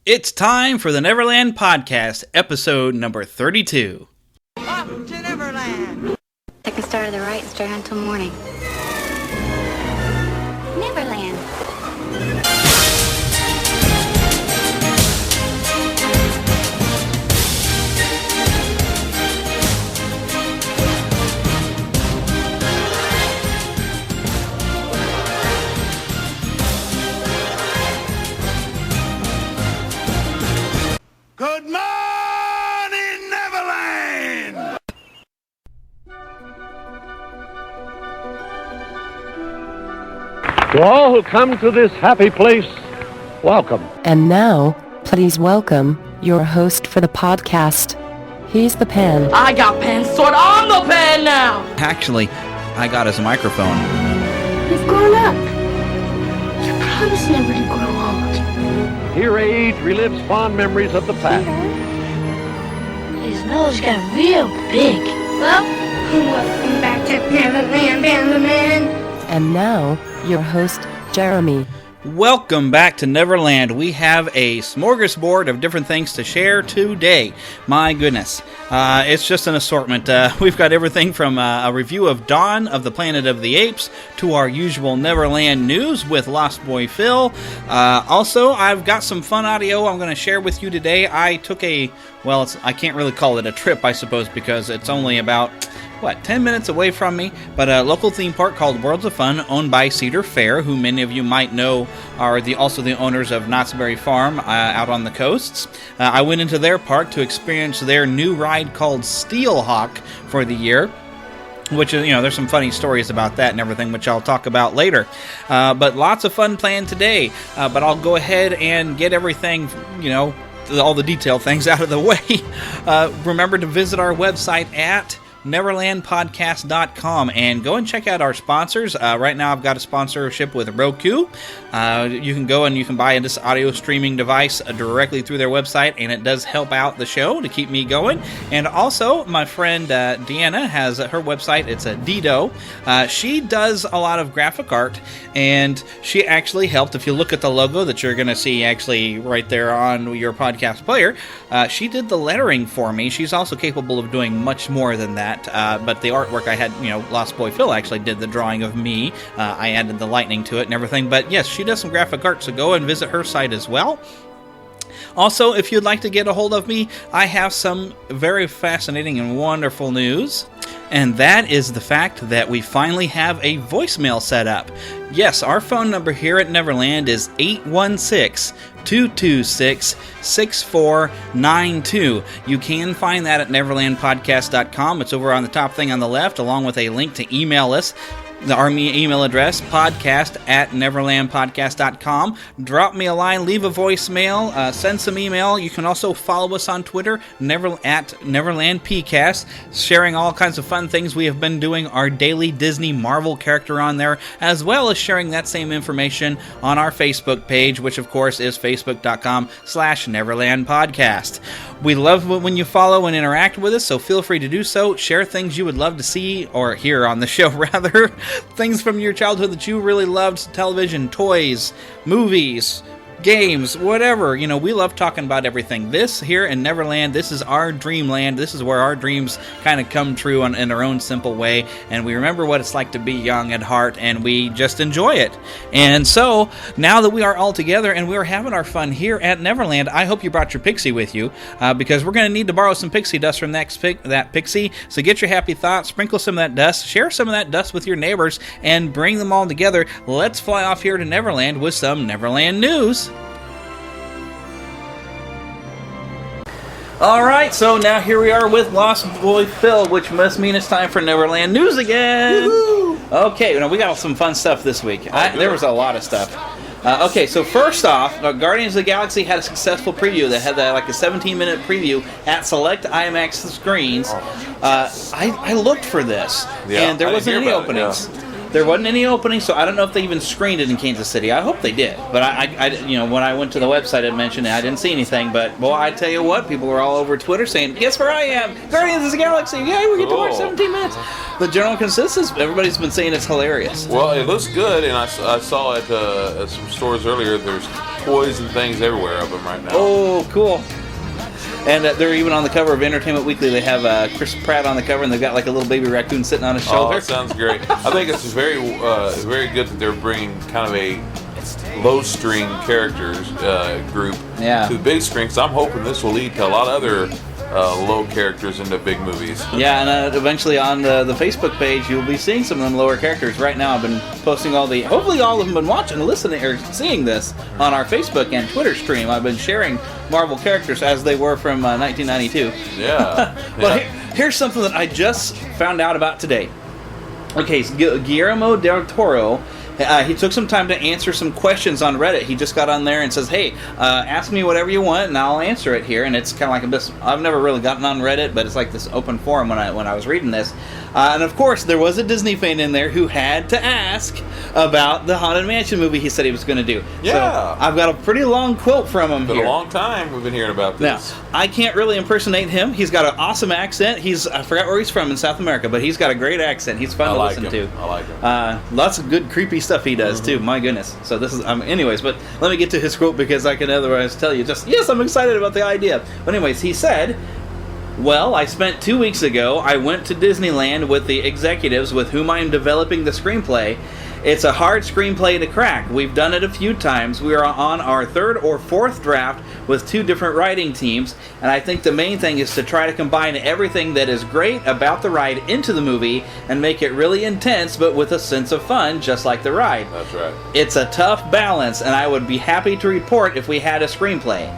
It's time for the Neverland Podcast, episode number 32. Up to Neverland! Take a start to the right, straight on till morning. Neverland. Good morning, Neverland! To all who come to this happy place, welcome. And now, please welcome your host for the podcast. He's the pen. I got pen sword on the pen now! Actually, I got his microphone. You've grown up. You promised never to grow old. Here age relives fond memories of the past. His nose got real big. Well, welcome back to Neverland, Benjamin. And now, your host, Jeremy. Welcome back to Neverland. We have a smorgasbord of different things to share today. My goodness. It's just an assortment. We've got everything from a review of Dawn of the Planet of the Apes to our usual Neverland news with Lost Boy Phil. Also, I've got some fun audio I'm going to share with you today. I took I can't really call it a trip, I suppose, because it's only about 10 minutes away from me, but a local theme park called Worlds of Fun, owned by Cedar Fair, who many of you might know are also the owners of Knott's Berry Farm out on the coasts. I went into their park to experience their new ride called Steelhawk for the year, which is, there's some funny stories about that and everything, which I'll talk about later. But lots of fun planned today, but I'll go ahead and get everything, all the detailed things out of the way. Remember to visit our website at NeverlandPodcast.com and go and check out our sponsors. Right now I've got a sponsorship with Roku. You can go and you can buy this audio streaming device directly through their website, and it does help out the show to keep me going. And also, my friend Deanna has her website. It's a Dido. She does a lot of graphic art, and she actually helped. If you look at the logo that you're going to see actually right there on your podcast player, she did the lettering for me. She's also capable of doing much more than that. But the artwork I had, Lost Boy Phil actually did the drawing of me. I added the lightning to it and everything. But yes, she does some graphic art, so go and visit her site as well. Also, if you'd like to get a hold of me, I have some very fascinating and wonderful news. And that is the fact that we finally have a voicemail set up. Yes, our phone number here at Neverland is 816-226-6492. You can find that at neverlandpodcast.com. It's over on the top thing on the left, along with a link to email us. Our email address, podcast@neverlandpodcast.com. Drop me a line, leave a voicemail, send some email. You can also follow us on Twitter, at Neverland PCast, sharing all kinds of fun things. We have been doing our daily Disney Marvel character on there, as well as sharing that same information on our Facebook page, which of course is facebook.com/Neverland Podcast. We love when you follow and interact with us, so feel free to do so. Share things you would love to see, or hear on the show, rather. Things from your childhood that you really loved, television, toys, movies, games, whatever. We love talking about everything. This here in Neverland, this is our dreamland. This is where our dreams kind of come true in their own simple way, and we remember what it's like to be young at heart, and we just enjoy it. And so, now that we are all together and we are having our fun here at Neverland, I hope you brought your pixie with you, because we're going to need to borrow some pixie dust from that pixie. So get your happy thoughts, sprinkle some of that dust, share some of that dust with your neighbors, and bring them all together. Let's fly off here to Neverland with some Neverland news. Alright, so now here we are with Lost Boy Phil, which must mean it's time for Neverland News again! Woo-hoo! Okay, we got some fun stuff this week. There was a lot of stuff. Okay, so first off, Guardians of the Galaxy had a successful preview. They had a 17-minute preview at select IMAX screens. I looked for this, and there wasn't any openings. There wasn't any opening, so I don't know if they even screened it in Kansas City. I hope they did, but I when I went to the website, it mentioned it. I didn't see anything. But boy, I tell you what, people were all over Twitter saying, "Guess where I am? Guardians of the Galaxy! Yay, we get to watch 17 minutes." The general consensus, everybody's been saying it's hilarious. Well, it looks good, and I saw at some stores earlier. There's toys and things everywhere of them right now. Oh, cool. And they're even on the cover of Entertainment Weekly. They have Chris Pratt on the cover, and they've got like a little baby raccoon sitting on his shoulder. Oh, that sounds great. I think it's very good that they're bringing kind of a low-string characters group to the big screen, because I'm hoping this will lead to a lot of other low characters into big movies. Yeah, and eventually on the Facebook page, you'll be seeing some of them lower characters. Right now, I've been posting hopefully all of them been watching, listening, or seeing this on our Facebook and Twitter stream. I've been sharing Marvel characters as they were from 1992. Yeah. But here's something that I just found out about today. Okay, so Guillermo del Toro, he took some time to answer some questions on Reddit. He just got on there and says, "Hey, ask me whatever you want, and I'll answer it here." And it's kind of like this. I've never really gotten on Reddit, but it's like this open forum when I was reading this. And of course, there was a Disney fan in there who had to ask about the Haunted Mansion movie he said he was going to do. Yeah. So I've got a pretty long quote from him It's been here. a long time we've been hearing about this. Now, I can't really impersonate him. He's got an awesome accent. I forgot where he's from in South America, but he's got a great accent. He's fun to listen to. I like him. Lots of good creepy stuff he does too. My goodness. So this is anyways, but let me get to his quote because I can otherwise tell you yes, I'm excited about the idea. But anyways, he said, "Well, I spent 2 weeks ago. I went to Disneyland with the executives with whom I'm developing the screenplay. It's a hard screenplay to crack. We've done it a few times. We are on our third or fourth draft with 2 different writing teams, and I think the main thing is to try to combine everything that is great about the ride into the movie and make it really intense but with a sense of fun, just like the ride. That's right. It's a tough balance, and I would be happy to report if we had a screenplay.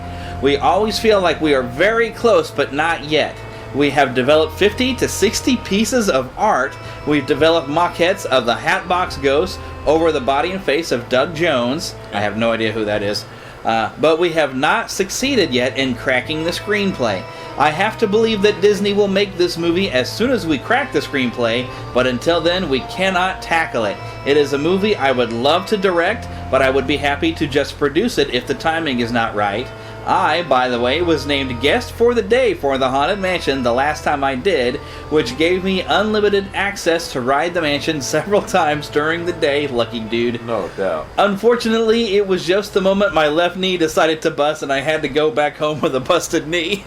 We always feel like we are very close, but not yet. We have developed 50 to 60 pieces of art. We've developed maquettes of the Hatbox Ghost over the body and face of Doug Jones. I have no idea who that is. But we have not succeeded yet in cracking the screenplay. I have to believe that Disney will make this movie as soon as we crack the screenplay, but until then we cannot tackle it. It is a movie I would love to direct, but I would be happy to just produce it if the timing is not right. I, by the way, was named guest for the day for the Haunted Mansion the last time I did, which gave me unlimited access to ride the mansion several times during the day. Lucky dude. No doubt. Unfortunately, it was just the moment my left knee decided to bust and I had to go back home with a busted knee.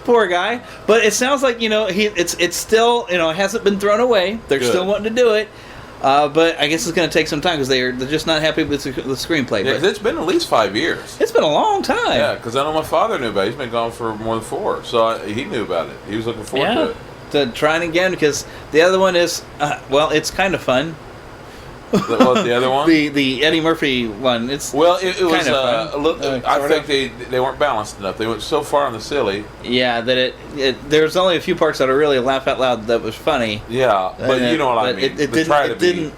Poor guy. But it sounds like, it's still, it hasn't been thrown away. They're still wanting to do it. But I guess it's going to take some time because they're just not happy with the screenplay. Yeah, it's been at least 5 years. It's been a long time. Yeah, because I know my father knew about it. He's been gone for more than 4, so he knew about it. He was looking forward to it. To trying again because the other one is, it's kind of fun. What, the other one? the Eddie Murphy one. It was kind of fun. I think they weren't balanced enough. They went so far on the silly. Yeah, that there's only a few parts that are really laugh out loud that was funny. Yeah, but you know what I mean.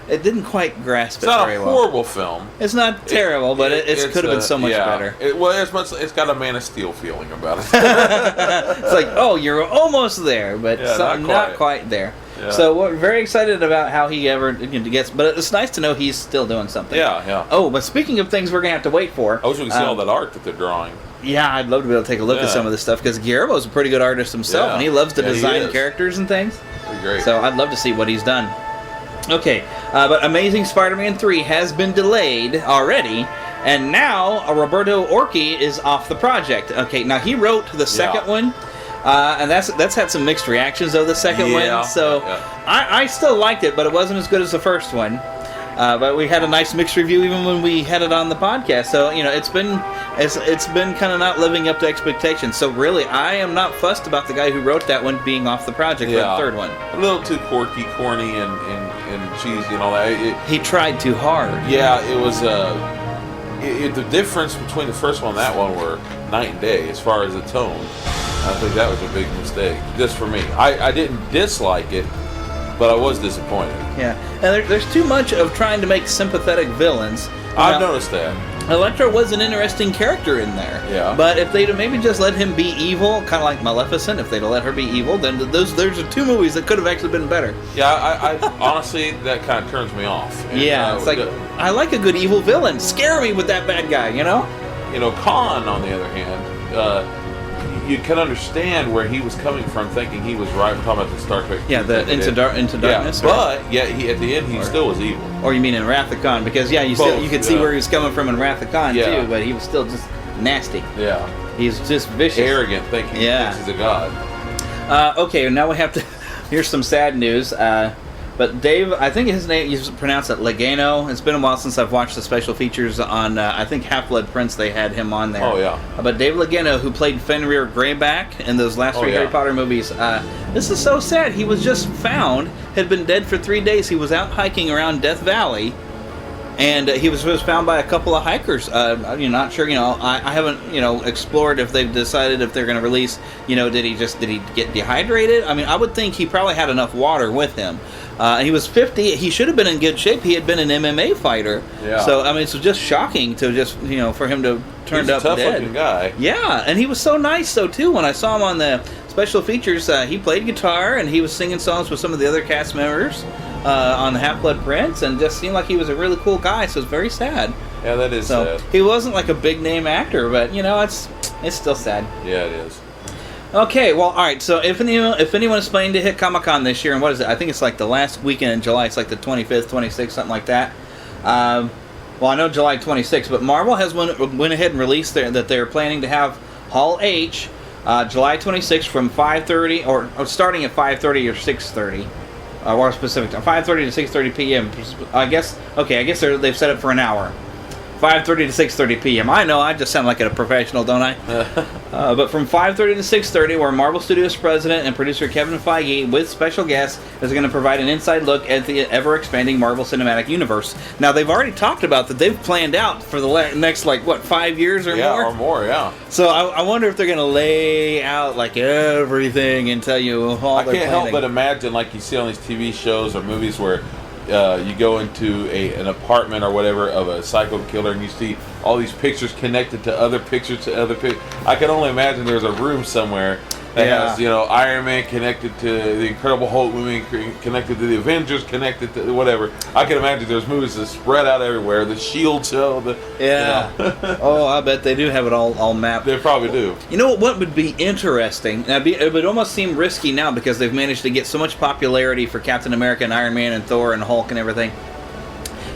It didn't quite grasp it very well. It's not a horrible film. It's not terrible, but it could have been so much better. It's got a Man of Steel feeling about it. It's like, oh, you're almost there, but not quite there. Yeah. So we're very excited about how he ever gets, but it's nice to know he's still doing something. Yeah. Oh, but speaking of things we're going to have to wait for. I wish we could see all that art that they're drawing. Yeah, I'd love to be able to take a look at some of this stuff, because Guillermo's a pretty good artist himself, and he loves to design characters and things. Pretty great. So I'd love to see what he's done. Okay, but Amazing Spider-Man 3 has been delayed already, and now Roberto Orci is off the project. Okay, now he wrote the second one. And that's had some mixed reactions of the second one. So I still liked it, but it wasn't as good as the first one. But we had a nice mixed review even when we had it on the podcast. So it's been kind of not living up to expectations. So really, I am not fussed about the guy who wrote that one being off the project for the third one. A little too quirky, corny, and cheesy and all that. He tried too hard. Yeah, it was. The difference between the first one and that one were night and day as far as the tone. I think that was a big mistake, just for me. I didn't dislike it, but I was disappointed. Yeah, and there's too much of trying to make sympathetic villains. I've noticed that. Electro was an interesting character in there. Yeah. But if they'd maybe just let him be evil, kind of like Maleficent, if they'd let her be evil, then there's the two movies that could have actually been better. Yeah, I honestly, that kind of turns me off. And, It's like, I like a good evil villain. Scare me with that bad guy, you know? Khan, on the other hand, you can understand where he was coming from, thinking he was right. We're talking about the Star Trek. Yeah, the Into Darkness. Yeah, but he at the end he still was evil. Or you mean in Wrath of Khan? Because you could see where he was coming from in Wrath of Khan too, but he was still just nasty. Yeah, he's just vicious, arrogant, thinking he's a god. Okay, now we have to. Here's some sad news. But Dave, I think his name, you pronounce it Legano. It's been a while since I've watched the special features on, I think Half-Blood Prince, they had him on there. Oh, yeah. But Dave Legano, who played Fenrir Greyback in those last three Harry Potter movies, this is so sad. He was just found, had been dead for 3 days. He was out hiking around Death Valley, and he was found by a couple of hikers. You're not sure, I haven't, explored if they've decided if they're going to release, did he get dehydrated? I mean, I would think he probably had enough water with him. And he was 50. He should have been in good shape. He had been an MMA fighter. Yeah. So, I mean, it's just shocking to just, for him to turn up dead. He's a tough-looking guy. Yeah, and he was so nice, though, too. When I saw him on the special features, he played guitar, and he was singing songs with some of the other cast members on the Half-Blood Prince, and just seemed like he was a really cool guy, so it's very sad. Yeah, that is sad. He wasn't like a big-name actor, but, it's still sad. Yeah, it is. Okay, well, all right. So if anyone is planning to hit Comic-Con this year, and what is it? I think it's like the last weekend in July. It's like the 25th, 26th, something like that. Well, I know July 26th, but Marvel has went ahead and released that they're planning to have Hall H July 26th from 5:30 or starting at 5:30 or 6:30. Or specific time, 5:30 to 6:30 p.m. I guess they've set it for an hour. 5:30 to 6:30 p.m. I know, I just sound like a professional, don't I? But from 5:30 to 6:30, where Marvel Studios president and producer Kevin Feige, with special guests, is going to provide an inside look at the ever-expanding Marvel Cinematic Universe. Now, they've already talked about that they've planned out for the next, 5 years or more? Yeah, or more, yeah. So I wonder if they're going to lay out, everything and tell you all I they're can't planning. help but imagine, like you see on these TV shows or movies where you go into an apartment or whatever of a psycho killer and you see all these pictures connected to other pictures to other pictures. I can only imagine there's a room somewhere that has, Iron Man connected to the Incredible Hulk movie, connected to the Avengers, connected to whatever. I can imagine there's movies that spread out everywhere. The Shield show. Oh, I bet they do have it all mapped. They probably do. You know what would be interesting? It would almost seem risky now because they've managed to get so much popularity for Captain America and Iron Man and Thor and Hulk and everything.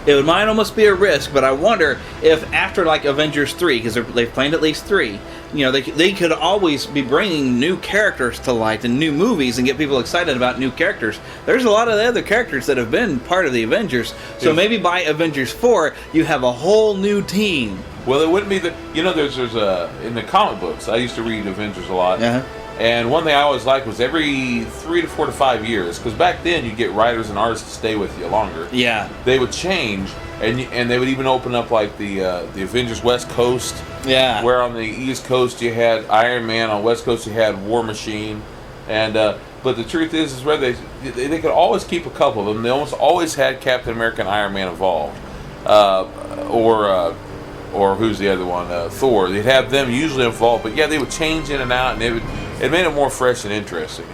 It might almost be a risk, but I wonder if after Avengers 3, because they've planned at least 3, they could always be bringing new characters to light and new movies and get people excited about new characters. There's a lot of the other characters that have been part of the Avengers, so maybe by Avengers 4, you have a whole new team. Well, it wouldn't be there's in the comic books, I used to read Avengers a lot. Uh-huh. And one thing I always liked was every 3 to 4 to 5 years, because back then you'd get writers and artists to stay with you longer. Yeah. They would change, and they would even open up the Avengers West Coast. Yeah. Where on the East Coast you had Iron Man, on West Coast you had War Machine, and but the truth is where they could always keep a couple of them. They almost always had Captain America and Iron Man involved, or who's the other one? Thor. They'd have them usually involved, but yeah, they would change in and out, and it made it more fresh and interesting.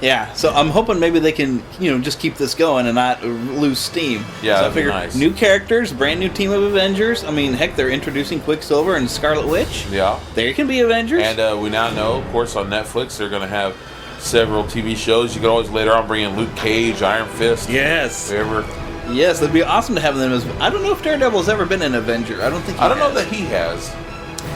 Yeah, so I'm hoping maybe they can, just keep this going and not lose steam. Yeah, so that'd be nice. New characters, brand new team of Avengers. I mean, heck, they're introducing Quicksilver and Scarlet Witch. Yeah. There can be Avengers. And we now know, of course, on Netflix, they're going to have several TV shows. You can always later on bring in Luke Cage, Iron Fist. Yes. Whoever. Yes, it'd be awesome to have them as... I don't know if Daredevil's ever been an Avenger. I don't think he I don't has. know that he has.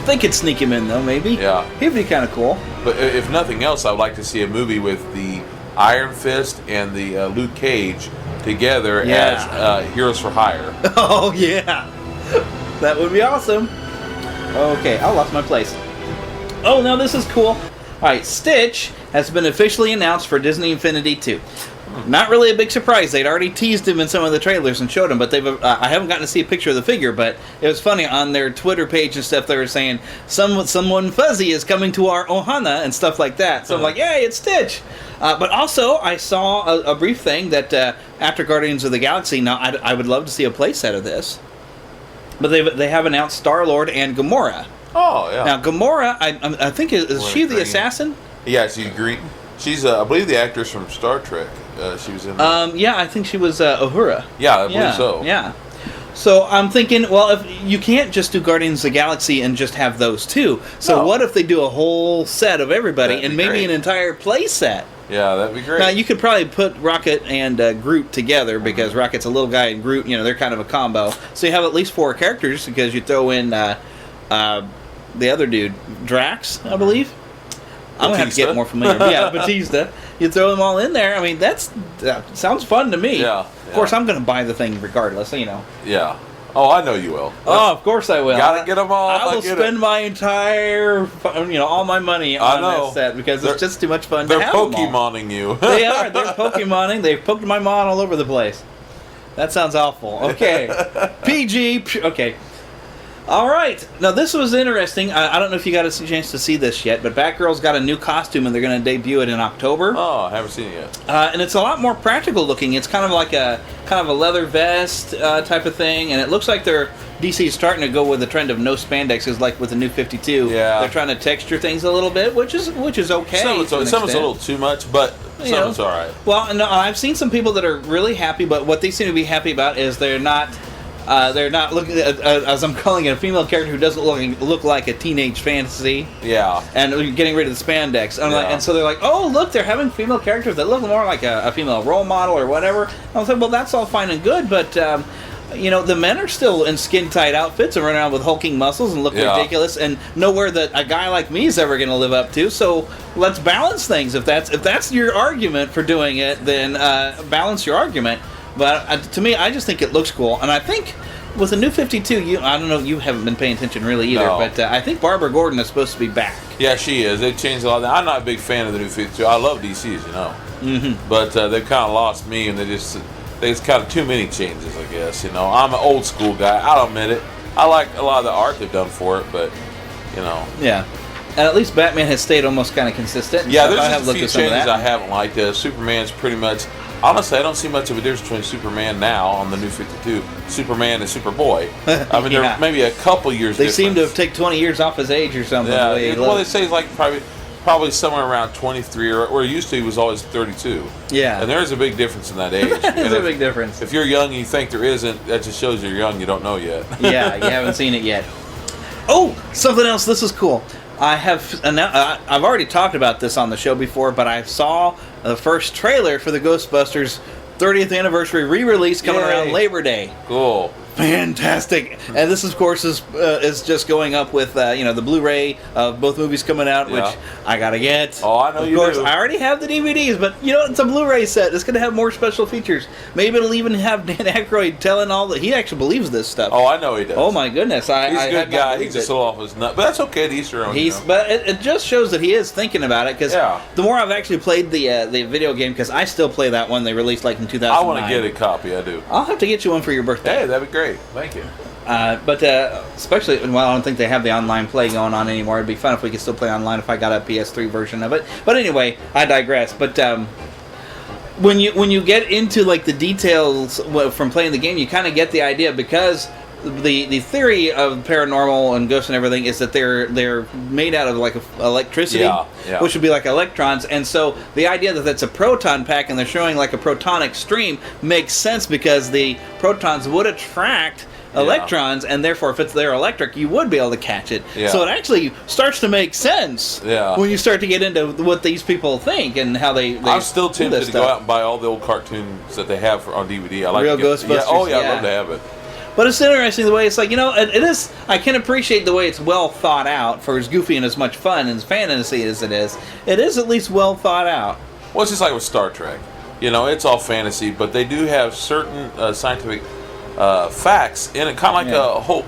They could sneak him in, though, maybe. Yeah. He'd be kind of cool. But if nothing else, I would like to see a movie with the Iron Fist and the Luke Cage together as Heroes for Hire. Oh, yeah. That would be awesome. Okay, I lost my place. Oh, no, this is cool. All right, Stitch has been officially announced for Disney Infinity 2. Not really a big surprise. They'd already teased him in some of the trailers and showed him, but I haven't gotten to see a picture of the figure, but it was funny on their Twitter page and stuff. They were saying someone fuzzy is coming to our Ohana and stuff like that. So I'm like, yay, it's Stitch. But also, I saw a brief thing that after Guardians of the Galaxy, now I would love to see a playset of this. But they have announced Star-Lord and Gamora. Oh, yeah. Now, Gamora, I think, is she the assassin? Yeah, she's green. She's, I believe, the actress from Star Trek. She was in... Yeah, I think she was Uhura. Yeah, I believe so. Yeah. So I'm thinking, well, if you can't just do Guardians of the Galaxy and just have those two. So what if they do a whole set of everybody and maybe an entire play set? Yeah, that'd be great. Now, you could probably put Rocket and Groot together because Rocket's a little guy and Groot, they're kind of a combo. So you have at least 4 characters because you throw in the other dude, Drax, I believe. I'm going to have to get more familiar. Yeah, Batista. You throw them all in there. I mean, that sounds fun to me. Yeah. Of course, I'm going to buy the thing regardless, Yeah. Oh, I know you will. Of course I will. Gotta get them all. I will spend my entire, all my money on that set because it's just too much fun to have them all. They're Pokemoning you. They are. They're Pokemoning. They've poked my mon all over the place. That sounds awful. Okay. PG. Okay. All right. Now, this was interesting. I don't know if you got a chance to see this yet, but Batgirl's got a new costume, and they're going to debut it in October. Oh, I haven't seen it yet. And it's a lot more practical looking. It's kind of like a leather vest type of thing, and it looks like DC is starting to go with the trend of no spandex, because like with the new 52, they're trying to texture things a little bit, which is okay. Some of it's a little too much, but some of it's all right. Well, no, I've seen some people that are really happy, but what they seem to be happy about is they're not looking at, as I'm calling it, a female character who doesn't look like a teenage fantasy. Yeah. And getting rid of the spandex. And so they're like, oh, look, they're having female characters that look more like a female role model or whatever. I was like, well, that's all fine and good, but, the men are still in skin-tight outfits and running around with hulking muscles and looking ridiculous and nowhere that a guy like me is ever going to live up to. So let's balance things. If that's your argument for doing it, then balance your argument. But to me, I just think it looks cool. And I think with the new 52, I don't know, you haven't been paying attention really either, but I think Barbara Gordon is supposed to be back. Yeah, she is. They've changed a lot. I'm not a big fan of the new 52. I love DC, as you know. Mm-hmm. But they've kind of lost me, and there's kind of too many changes, I guess. I'm an old school guy. I'll admit it. I like a lot of the art they've done for it, but, Yeah. And at least Batman has stayed almost kind of consistent. Yeah, there's just a few changes I haven't liked. Superman's pretty much... Honestly, I don't see much of a difference between Superman now on the new 52, Superman and Superboy. I mean, there maybe a couple years They difference. seem to have taken 20 years off his age or something. Yeah, they say he's like probably somewhere around 23, or used to he was always 32. Yeah. And there's a big difference in that age. There's a big difference. If you're young and you think there isn't, that just shows you're young, you don't know yet. Yeah, you haven't seen it yet. Oh, something else, this is cool. I've already talked about this on the show before, but I saw the first trailer for the Ghostbusters 30th anniversary re-release coming around Labor Day. Cool. Fantastic. And this, of course, is just going up with the Blu-ray of both movies coming out, which I gotta get. Oh, I know you do. Of course, I already have the DVDs, but it's a Blu-ray set. It's gonna have more special features. Maybe it'll even have Dan Aykroyd telling all that he actually believes this stuff. Oh, I know he does. Oh my goodness, he's a good guy. He's just a little off his nut, but that's okay. To each their own. But it just shows that he is thinking about it, because the more I've actually played the video game, because I still play that one they released like in 2009. I want to get a copy. I do. I'll have to get you one for your birthday. Hey, that'd be great. Thank you. But especially, I don't think they have the online play going on anymore. It'd be fun if we could still play online if I got a PS3 version of it. But anyway, I digress. But when you get into like the details from playing the game, you kind of get the idea, because the theory of paranormal and ghosts and everything is that they're made out of like electricity, which would be like electrons, and so the idea that that's a proton pack and they're showing like a protonic stream makes sense, because the protons would attract electrons, and therefore if it's there electric, you would be able to catch it. So it actually starts to make sense when you start to get into what these people think and how they I'm still tempted to go out and buy all the old cartoons that they have on DVD. I like Real Ghostbusters. I'd love to have it. But it's interesting the way it's like, it is, I can appreciate the way it's well thought out, for as goofy and as much fun and fantasy as it is at least well thought out. Well, it's just like with Star Trek. It's all fantasy, but they do have certain scientific facts in it, kind of like a Hulk,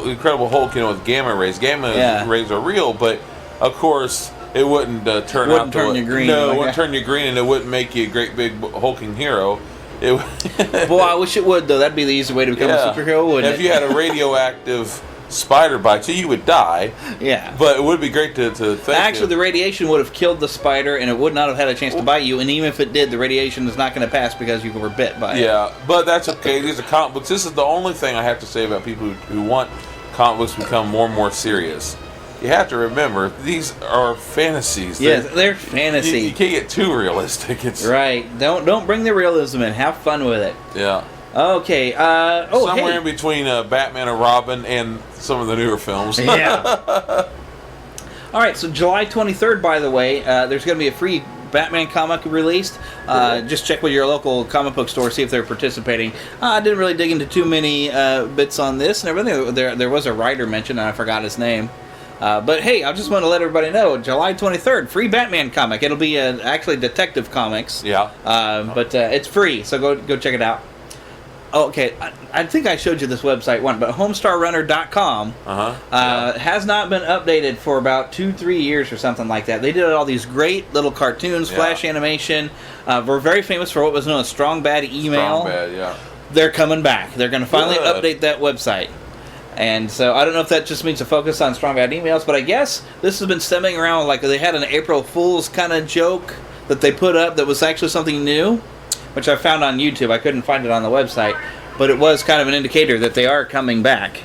Incredible Hulk, with gamma rays. Gamma rays are real, but of course it wouldn't turn out to you green. No, it wouldn't turn you green, and it wouldn't make you a great big hulking hero. Boy, I wish it would, though. That'd be the easy way to become a superhero, wouldn't If you had a radioactive spider bites you, you would die. Yeah. But it would be great to think. Actually, the radiation would have killed the spider, and it would not have had a chance to bite you. And even if it did, the radiation is not going to pass because you were bit by it. Yeah, but that's okay. These are comic books. This is the only thing I have to say about people who want comic books to become more and more serious. You have to remember, these are fantasies. Yes, they're fantasy. You can't get too realistic. It's right. Don't bring the realism in. Have fun with it. Yeah. Okay. Somewhere in between Batman and Robin and some of the newer films. Yeah. All right. So July 23rd, by the way, there's going to be a free Batman comic released. Just check with your local comic book store, see if they're participating. I didn't really dig into too many bits on this and everything. There was a writer mentioned, and I forgot his name. But hey, I just want to let everybody know, July 23rd, free Batman comic. It'll be actually Detective Comics. Yeah. But it's free, so go check it out. Oh, okay, I think I showed you this website once, but homestarrunner.com has not been updated for about 2-3 years or something like that. They did all these great little cartoons, flash animation. We're very famous for what was known as Strong Bad Email. Strong Bad, yeah. They're coming back. They're going to finally update that website. And so I don't know if that just means a focus on Strong Bad Emails, but I guess this has been stemming around like they had an April Fool's kind of joke that they put up that was actually something new, which I found on YouTube. I couldn't find it on the website, but it was kind of an indicator that they are coming back.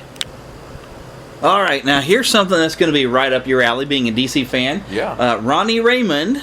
All right, now here's something that's going to be right up your alley, being a DC fan. Yeah. Ronnie Raymond,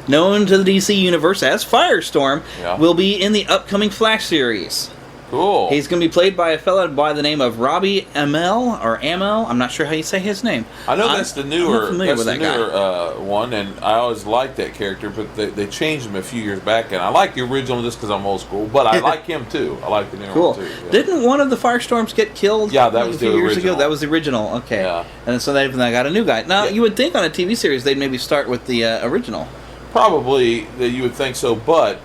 known to the DC Universe as Firestorm, will be in the upcoming Flash series. Cool. He's going to be played by a fella by the name of Robbie Amell, or Amell. I'm not sure how you say his name. I know that's the newer, guy. One, and I always liked that character, but they changed him a few years back, and I like the original just because I'm old school, but I like him too. I like the newer one too. Yeah. Didn't one of the Firestorms get killed? Yeah, that was a few the years original. ago. That was the original. Okay. Yeah. And so they got a new guy. Now you would think on a TV series they'd maybe start with the original. Probably you would think so, but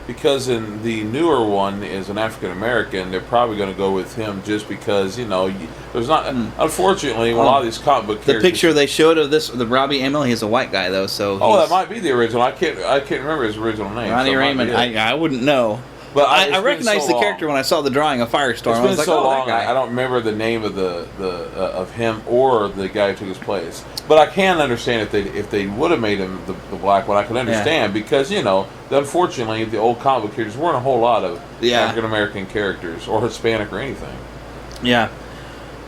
because in the newer one is an African American, they're probably going to go with him just because there's not. Unfortunately, a lot of these comic book characters. The picture they showed of the Robbie Amell, he's a white guy though, so. That might be the original. I can't remember his original name. Ronnie Raymond. I wouldn't know. But I recognized the character when I saw the drawing of Firestorm. It's been like, so long. that guy. I don't remember the name of of him or the guy who took his place. But I can understand if they would have made him the black one. I could understand because unfortunately the old comic book characters weren't a whole lot of African American characters or Hispanic or anything. Yeah.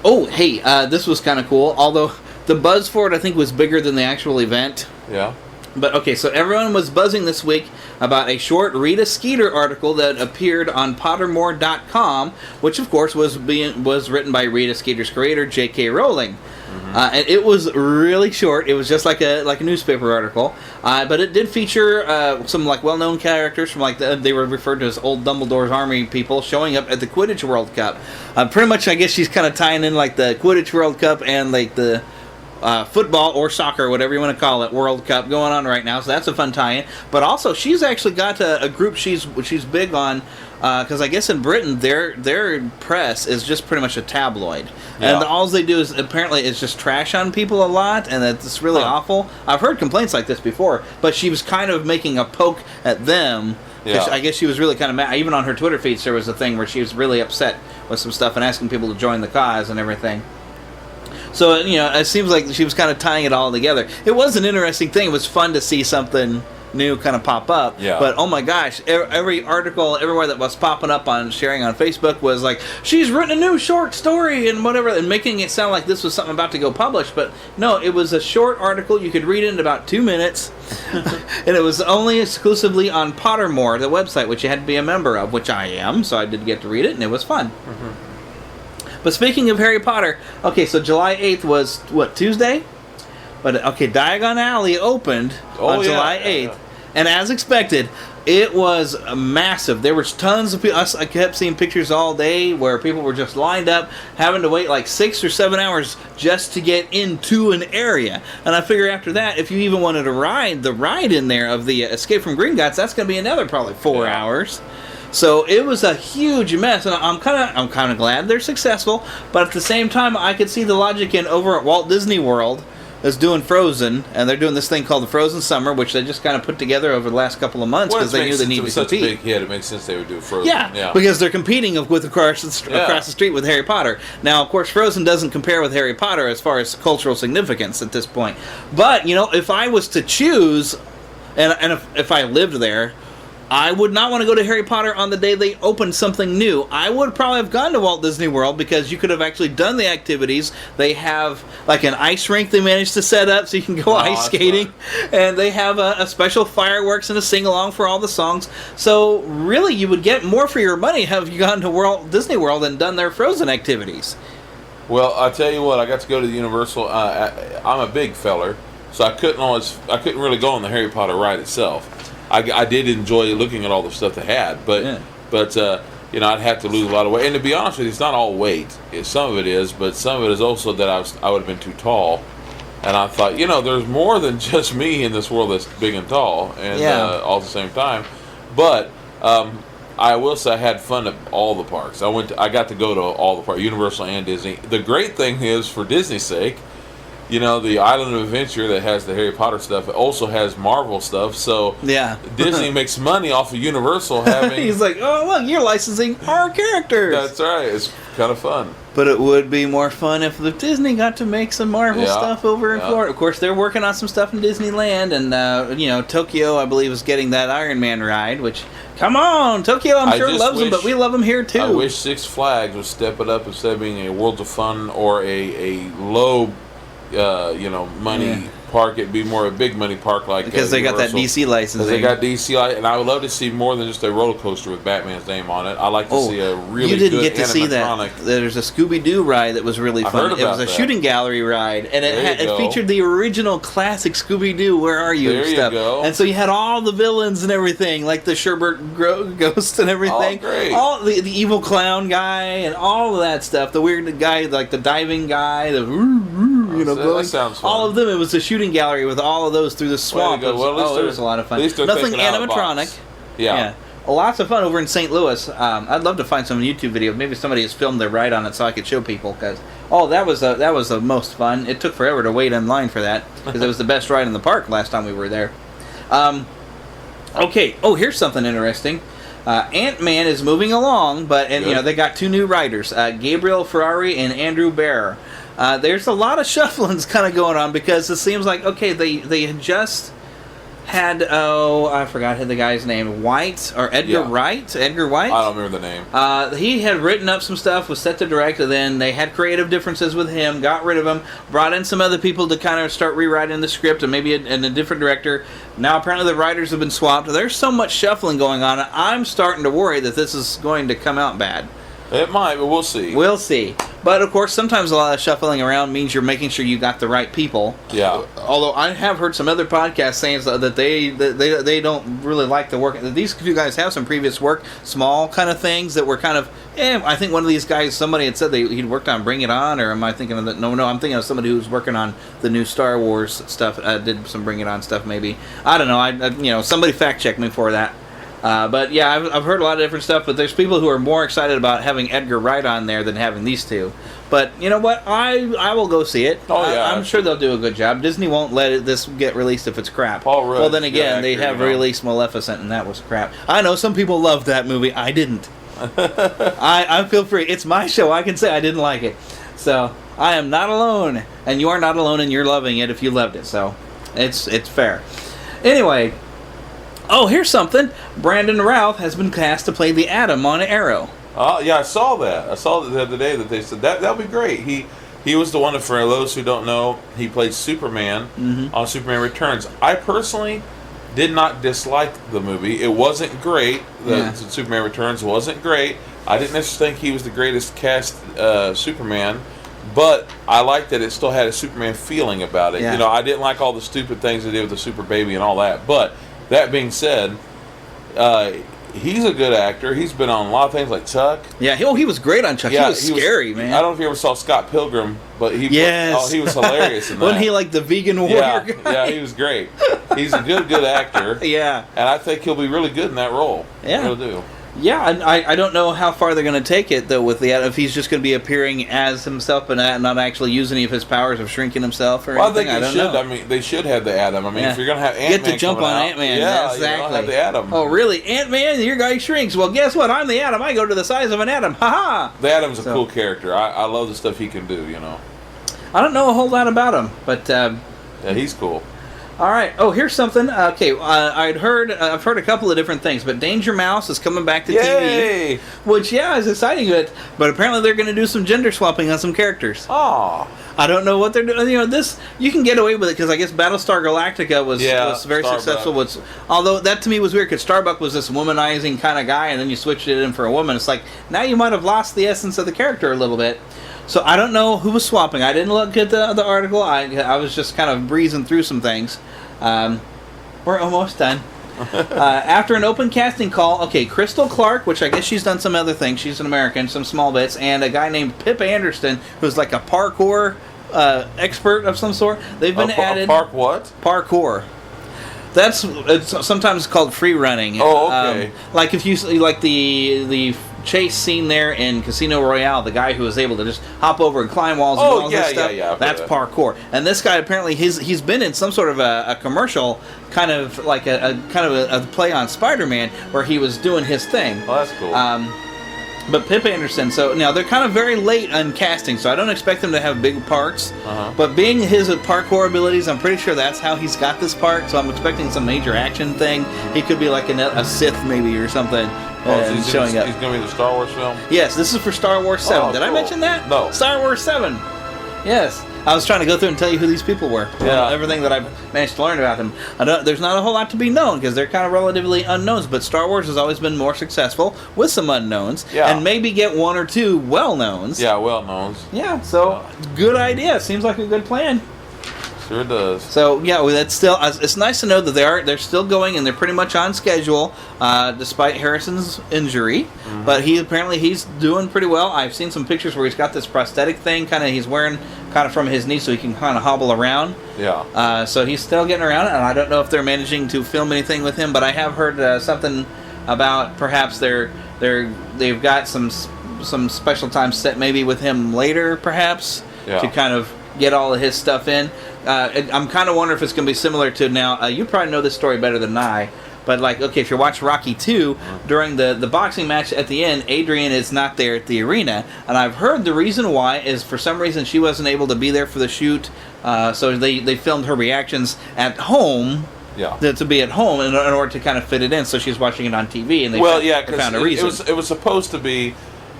Oh, hey, this was kind of cool. Although the buzz for it I think was bigger than the actual event. Yeah. But okay, so everyone was buzzing this week about a short Rita Skeeter article that appeared on Pottermore.com, which of course was written by Rita Skeeter's creator, J.K. Rowling. And it was really short. It was just like a newspaper article, but it did feature some well-known characters from they were referred to as old Dumbledore's Army people showing up at the Quidditch World Cup. Pretty much, I guess she's kind of tying in the Quidditch World Cup and the football or soccer, whatever you want to call it, World Cup going on right now. So that's a fun tie-in. But also, she's actually got a group she's big on, because I guess in Britain their press is just pretty much a tabloid, and all they do is apparently is just trash on people a lot, and it's really awful. I've heard complaints like this before, but she was kind of making a poke at them. Yeah. I guess she was really kind of mad. Even on her Twitter feeds, there was a thing where she was really upset with some stuff and asking people to join the cause and everything. So, it seems like she was kind of tying it all together. It was an interesting thing. It was fun to see something new kind of pop up. Yeah. But, oh my gosh, every article, everywhere that was popping up sharing on Facebook was like, she's written a new short story and whatever, and making it sound like this was something about to go published. But, no, it was a short article. You could read it in about 2 minutes. And it was only exclusively on Pottermore, the website, which you had to be a member of, which I am. So I did get to read it, and it was fun. Mm-hmm. But speaking of Harry Potter, okay, so July 8th was, Tuesday? But, okay, Diagon Alley opened on July 8th. And as expected, it was massive. There was tons of people. I kept seeing pictures all day where people were just lined up, having to wait 6 or 7 hours just to get into an area. And I figure after that, if you even wanted to ride the ride in there of the Escape from Gringotts, that's going to be another probably 4 hours. So it was a huge mess, and I'm kind of glad they're successful. But at the same time, I could see the logic in over at Walt Disney World, is doing Frozen, and they're doing this thing called the Frozen Summer, which they just kind of put together over the last couple of months because they knew they needed to compete. Such a big hit, it makes sense they would do Frozen. Yeah, because they're competing across the street with Harry Potter. Now, of course, Frozen doesn't compare with Harry Potter as far as cultural significance at this point. But, if I was to choose, and if I lived there, I would not want to go to Harry Potter on the day they opened something new. I would probably have gone to Walt Disney World because you could have actually done the activities. They have like an ice rink they managed to set up so you can go ice skating. And they have a special fireworks and a sing-along for all the songs. So really you would get more for your money have you gone to Walt Disney World and done their Frozen activities. Well, I'll tell you what, I got to go to the Universal. I'm a big feller, so I couldn't really go on the Harry Potter ride itself. I did enjoy looking at all the stuff they had, but I'd have to lose a lot of weight. And to be honest with you, it's not all weight. Some of it is, but some of it is also that I would have been too tall. And I thought, there's more than just me in this world that's big and tall, and all at the same time. But I will say I had fun at all the parks. I got to go to all the parks, Universal and Disney. The great thing is, for Disney's sake, the Island of Adventure that has the Harry Potter stuff also has Marvel stuff. So Disney makes money off of Universal having. He's like, oh look, you're licensing our characters. That's right. It's kind of fun. But it would be more fun if the Disney got to make some Marvel stuff over in Florida. Of course, they're working on some stuff in Disneyland, and Tokyo, I believe, is getting that Iron Man ride. Which, come on, Tokyo, I'm sure loves them, but we love them here too. I wish Six Flags would step it up instead of being a Worlds of Fun or a low. Money park. It'd be more a big money park like because they got that DC licensing. They got DC, and I would love to see more than just a roller coaster with Batman's name on it. I like to see a really good. You didn't get to see that. There's a Scooby-Doo ride that was really fun. It was a shooting gallery ride, and it featured the original classic Scooby-Doo. Where are you? There stuff. You go. And so you had all the villains and everything, like the Sherbert ghost and everything. Oh, great. All the evil clown guy and all of that stuff. The weird guy, like the diving guy, that sounds fun. All of them. It was a shooting gallery with all of those through the swamp. It was a lot of fun. Nothing animatronic. Yeah. Lots of fun over in St. Louis. I'd love to find some YouTube videos. Maybe somebody has filmed their ride on it so I could show people. Because that was the most fun. It took forever to wait in line for that because it was the best ride in the park last time we were there. Okay. Oh, here's something interesting. Ant-Man is moving along, they got two new writers, Gabriel Ferrari and Andrew Baer. There's a lot of shufflings kind of going on because it seems like, they had just had, I forgot the guy's name, White, or Edgar Wright? Edgar White? I don't remember the name. He had written up some stuff, was set to direct, and then they had creative differences with him, got rid of him, brought in some other people to kind of start rewriting the script, and maybe a different director. Now apparently the writers have been swapped. There's so much shuffling going on, I'm starting to worry that this is going to come out bad. It might, but we'll see. We'll see. But, of course, sometimes a lot of shuffling around means you're making sure you got the right people. Yeah. Although I have heard some other podcasts saying that they don't really like the work. These two guys have some previous work, small kind of things that were kind of, I think one of these guys, somebody had said he'd worked on Bring It On, or am I thinking of that? No, I'm thinking of somebody who's working on the new Star Wars stuff, did some Bring It On stuff maybe. I don't know. Somebody fact check me for that. But yeah, I've heard a lot of different stuff, but there's people who are more excited about having Edgar Wright on there than having these two. But you know what? I will go see it. Oh yeah, I'm sure they'll do a good job. Disney won't let this get released if it's crap. Paul Rudd, well, then again, they have released Maleficent, and that was crap. I know some people loved that movie. I didn't. I feel free. It's my show. I can say I didn't like it. So I am not alone, and you are not alone, and you're loving it if you loved it. So it's fair. Anyway. Oh, here's something. Brandon Routh has been cast to play the Atom on Arrow. Oh, yeah, I saw that. I saw the other day that they said that'll be great. He was the one, for those who don't know, he played Superman on Superman Returns. I personally did not dislike the movie. It wasn't great. Superman Returns wasn't great. I didn't necessarily think he was the greatest cast Superman, but I liked that it still had a Superman feeling about it. Yeah. I didn't like all the stupid things they did with the Super Baby and all that, but that being said, he's a good actor. He's been on a lot of things like Chuck. Yeah, he was great on Chuck. Yeah, he was scary, man. I don't know if you ever saw Scott Pilgrim, but he was hilarious in that. Wasn't he like the vegan warrior guy? Yeah, he was great. He's a good actor. Yeah. And I think he'll be really good in that role. Yeah. I really do. Yeah, I don't know how far they're going to take it, though, with the if he's just going to be appearing as himself but not actually use any of his powers of shrinking himself or anything. I think they should. They should have the Atom. If you're going to have Ant-Man get the jump on Ant-Man. Yeah, exactly. Have the Atom. Oh, really? Ant-Man, your guy shrinks. Well, guess what? I'm the Atom. I go to the size of an atom. Ha-ha! The Atom's a cool character. I love the stuff he can do, I don't know a whole lot about him, but... yeah, he's cool. All right. Oh, here's something. Okay, I've heard a couple of different things, but Danger Mouse is coming back to TV, which is exciting. But apparently they're going to do some gender swapping on some characters. Oh, I don't know what they're doing. This you can get away with it because I guess Battlestar Galactica was very successful. Although that to me was weird because Starbuck was this womanizing kind of guy, and then you switched it in for a woman. It's like now you might have lost the essence of the character a little bit. So I don't know who was swapping. I didn't look at the article. I was just kind of breezing through some things. We're almost done. After an open casting call, Crystal Clark, which I guess she's done some other things. She's an American, some small bits, and a guy named Pip Anderson, who's like a parkour expert of some sort. They've been added. Parkour. It's sometimes called free running. Oh, okay. Like if you like the chase scene there in Casino Royale, the guy who was able to just hop over and climb walls and all this stuff. That's parkour. And this guy apparently he's been in some sort of a commercial, kind of like a play on Spider-Man, where he was doing his thing. Oh, that's cool. But Pip Anderson, so now they're kind of very late on casting, so I don't expect them to have big parts. But being his parkour abilities, I'm pretty sure that's how he's got this part. So I'm expecting some major action thing. He could be like a Sith maybe or something. He's showing up. He's going to be the Star Wars film? Yes, this is for Star Wars 7. Did I mention that? No. Star Wars 7. Yes. I was trying to go through and tell you who these people were. Yeah. Everything that I've managed to learn about them. There's not a whole lot to be known because they're kind of relatively unknowns, but Star Wars has always been more successful with some unknowns and maybe get one or two well-knowns. Yeah, well-knowns. Yeah, so good idea. Seems like a good plan. Sure does. So that's still. It's nice to know that they're still going and they're pretty much on schedule, despite Harrison's injury. Mm-hmm. But he's doing pretty well. I've seen some pictures where he's got this prosthetic thing, he's wearing from his knee, so he can kind of hobble around. Yeah. So he's still getting around, and I don't know if they're managing to film anything with him, but I have heard something about perhaps they've got some special time set maybe with him later, perhaps to kind of get all of his stuff in. I'm kind of wondering if it's going to be similar to now. You probably know this story better than I, but if you watch Rocky 2, during the boxing match at the end, Adrian is not there at the arena, and I've heard the reason why is for some reason she wasn't able to be there for the shoot, so they filmed her reactions at home. Yeah. To be at home in order to kind of fit it in, so she's watching it on TV, and they found a reason. It was supposed to be.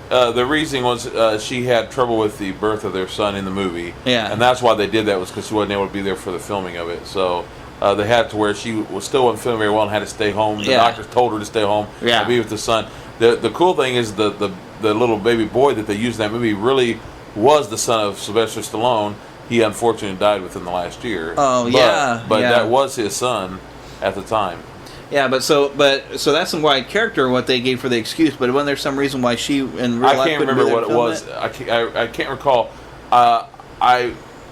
The reasoning was she had trouble with the birth of their son in the movie. Yeah. And that's why they did that, was because she wasn't able to be there for the filming of it. So they had to where she wasn't feeling very well and had to stay home. The doctors told her to stay home and be with the son. The cool thing is the little baby boy that they used in that movie really was the son of Sylvester Stallone. He unfortunately died within the last year. Oh, but that was his son at the time. Yeah, so that's some wide character what they gave for the excuse. But when there's some reason why she in real life I can't remember what it was. I can't recall.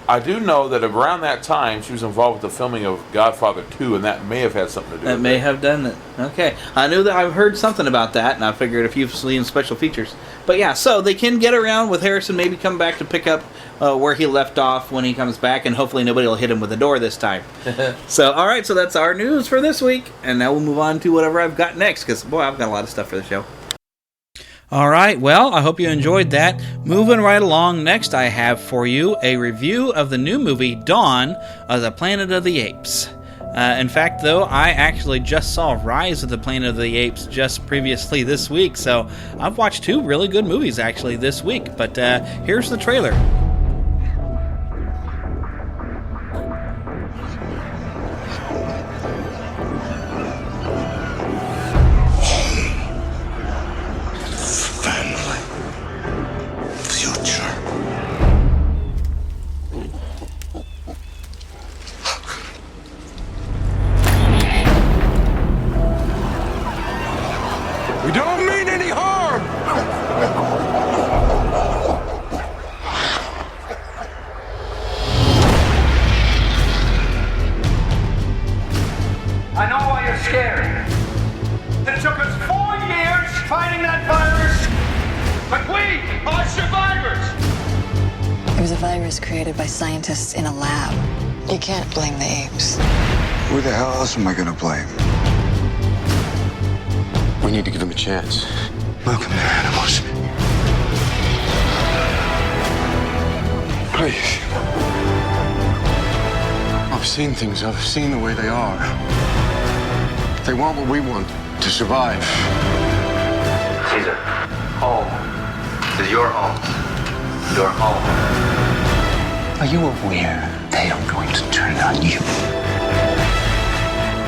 I do know that around that time she was involved with the filming of Godfather 2, and that may have had something to do with it. That may have done it. Okay. I knew that I've heard something about that, and I figured if you've seen special features. But yeah, so they can get around with Harrison, maybe come back to pick up where he left off when he comes back, and hopefully nobody will hit him with a door this time. So, all right, so that's our news for this week, and now we'll move on to whatever I've got next, because, boy, I've got a lot of stuff for the show. All right, well, I hope you enjoyed that. Moving right along, next I have for you a review of the new movie Dawn of the Planet of the Apes. In fact, though, I actually just saw Rise of the Planet of the Apes just previously this week, so I've watched two really good movies actually this week, but here's the trailer. We don't mean any harm! a virus created by scientists in a lab. You can't blame the apes. Who the hell else am I gonna blame? We need to give him a chance. Welcome to animals. Please. I've seen things. I've seen the way they are. They want what we want, to survive. Caesar, home. This is your home. Your home. Are you aware they are going to turn on you?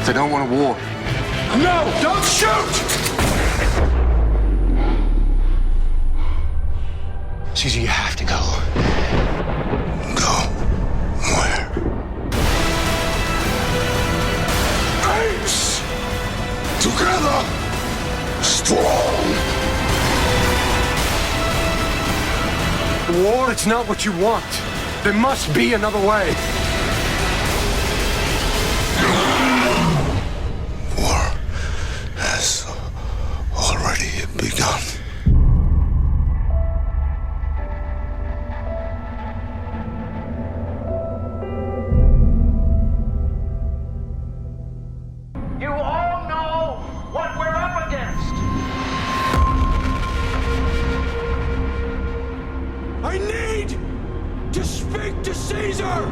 They don't want a war. No! Don't shoot! Caesar, you have to go. Go. Where? Apes! Together! Strong! War, it's not what you want. There must be another way. War has already begun. You all know what we're up against. I need to speak to Caesar!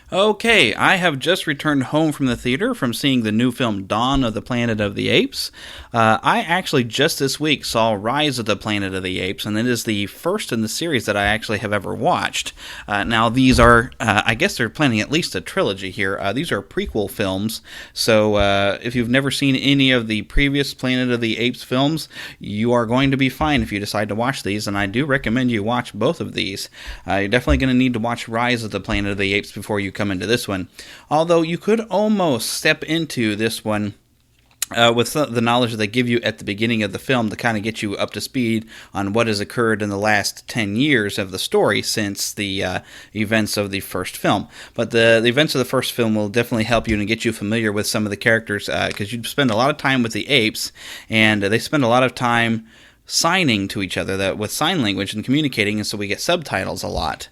Okay, I have just returned home from the theater from seeing the new film Dawn of the Planet of the Apes. I actually just this week saw Rise of the Planet of the Apes, and it is the first in the series that I actually have ever watched. Now, these are, I guess they're planning at least a trilogy here. These are prequel films, so if you've never seen any of the previous Planet of the Apes films, you are going to be fine if you decide to watch these, and I do recommend you watch both of these. You're definitely going to need to watch Rise of the Planet of the Apes before you come into this one, although you could almost step into this one with the knowledge that they give you at the beginning of the film to kind of get you up to speed on what has occurred in the last 10 years of the story since the events of the first film. But the events of the first film will definitely help you and get you familiar with some of the characters, because you spend a lot of time with the apes, and they spend a lot of time signing to each other with sign language and communicating, and so we get subtitles a lot.